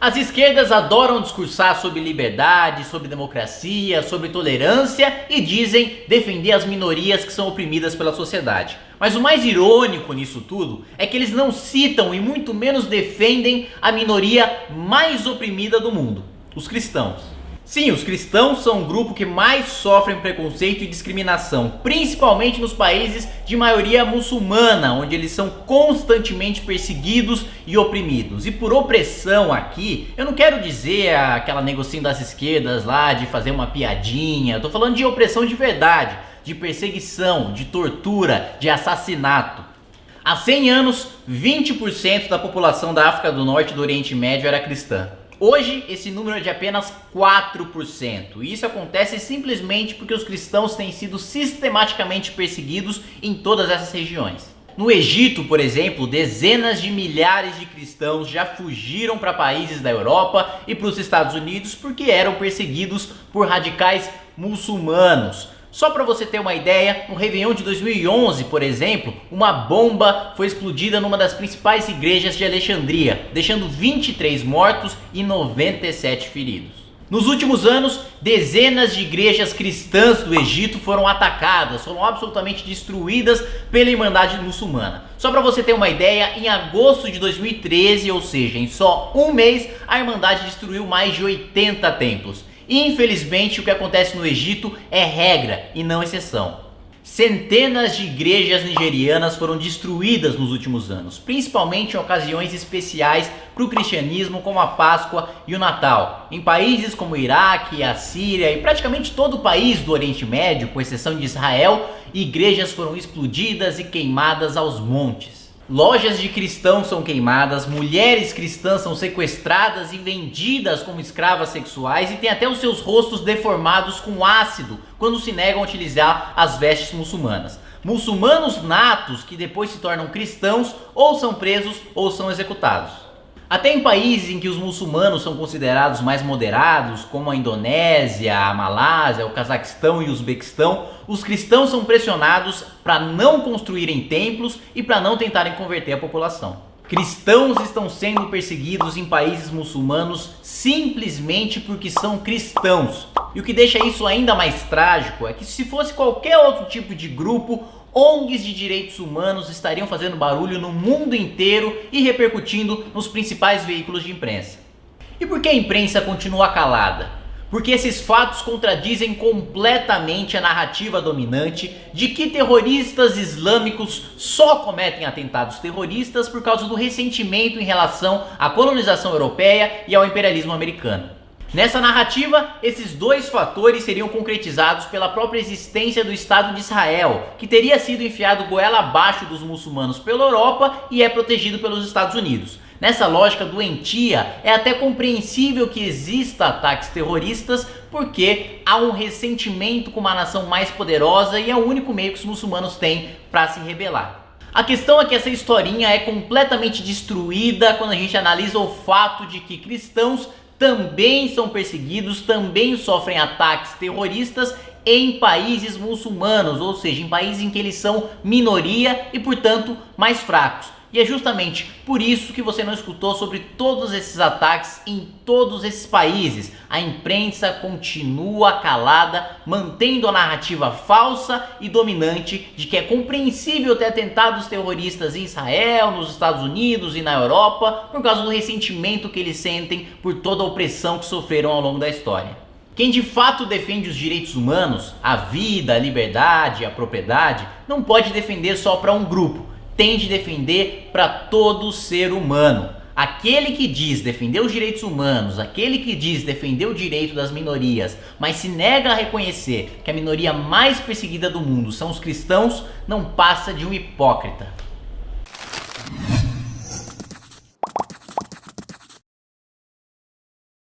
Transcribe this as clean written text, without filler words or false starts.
As esquerdas adoram discursar sobre liberdade, sobre democracia, sobre tolerância e dizem defender as minorias que são oprimidas pela sociedade. Mas o mais irônico nisso tudo é que eles não citam e muito menos defendem a minoria mais oprimida do mundo, os cristãos. Sim, os cristãos são o grupo que mais sofrem preconceito e discriminação, principalmente nos países de maioria muçulmana, onde eles são constantemente perseguidos e oprimidos. E por opressão aqui, eu não quero dizer aquela negocinho das esquerdas lá de fazer uma piadinha, eu tô falando de opressão de verdade, de perseguição, de tortura, de assassinato. Há 100 anos, 20% da população da África do Norte e do Oriente Médio era cristã. Hoje, esse número é de apenas 4%. E isso acontece simplesmente porque os cristãos têm sido sistematicamente perseguidos em todas essas regiões. No Egito, por exemplo, dezenas de milhares de cristãos já fugiram para países da Europa e para os Estados Unidos porque eram perseguidos por radicais muçulmanos. Só para você ter uma ideia, no Réveillon de 2011, por exemplo, uma bomba foi explodida numa das principais igrejas de Alexandria, deixando 23 mortos e 97 feridos. Nos últimos anos, dezenas de igrejas cristãs do Egito foram atacadas, foram absolutamente destruídas pela Irmandade Muçulmana. Só para você ter uma ideia, em agosto de 2013, ou seja, em só um mês, a Irmandade destruiu mais de 80 templos. Infelizmente, o que acontece no Egito é regra e não exceção. Centenas de igrejas nigerianas foram destruídas nos últimos anos, principalmente em ocasiões especiais para o cristianismo, como a Páscoa e o Natal. Em países como o Iraque, a Síria e praticamente todo o país do Oriente Médio, com exceção de Israel, igrejas foram explodidas e queimadas aos montes. Lojas de cristãos são queimadas, mulheres cristãs são sequestradas e vendidas como escravas sexuais e têm até os seus rostos deformados com ácido quando se negam a utilizar as vestes muçulmanas. Muçulmanos natos que depois se tornam cristãos ou são presos ou são executados. Até em países em que os muçulmanos são considerados mais moderados, como a Indonésia, a Malásia, o Cazaquistão e o Uzbequistão, os cristãos são pressionados para não construírem templos e para não tentarem converter a população. Cristãos estão sendo perseguidos em países muçulmanos simplesmente porque são cristãos. E o que deixa isso ainda mais trágico é que se fosse qualquer outro tipo de grupo, ONGs de direitos humanos estariam fazendo barulho no mundo inteiro e repercutindo nos principais veículos de imprensa. E por que a imprensa continua calada? Porque esses fatos contradizem completamente a narrativa dominante de que terroristas islâmicos só cometem atentados terroristas por causa do ressentimento em relação à colonização europeia e ao imperialismo americano. Nessa narrativa, esses dois fatores seriam concretizados pela própria existência do Estado de Israel, que teria sido enfiado goela abaixo dos muçulmanos pela Europa e é protegido pelos Estados Unidos. Nessa lógica doentia, é até compreensível que exista ataques terroristas porque há um ressentimento com uma nação mais poderosa e é o único meio que os muçulmanos têm para se rebelar. A questão é que essa historinha é completamente destruída quando a gente analisa o fato de que cristãos também são perseguidos, também sofrem ataques terroristas em países muçulmanos, ou seja, em países em que eles são minoria e, portanto, mais fracos. E é justamente por isso que você não escutou sobre todos esses ataques em todos esses países. A imprensa continua calada, mantendo a narrativa falsa e dominante de que é compreensível ter atentados terroristas em Israel, nos Estados Unidos e na Europa, por causa do ressentimento que eles sentem por toda a opressão que sofreram ao longo da história. Quem de fato defende os direitos humanos, a vida, a liberdade, a propriedade, não pode defender só para um grupo. Tem de defender para todo ser humano. Aquele que diz defender os direitos humanos, aquele que diz defender o direito das minorias, mas se nega a reconhecer que a minoria mais perseguida do mundo são os cristãos, não passa de um hipócrita.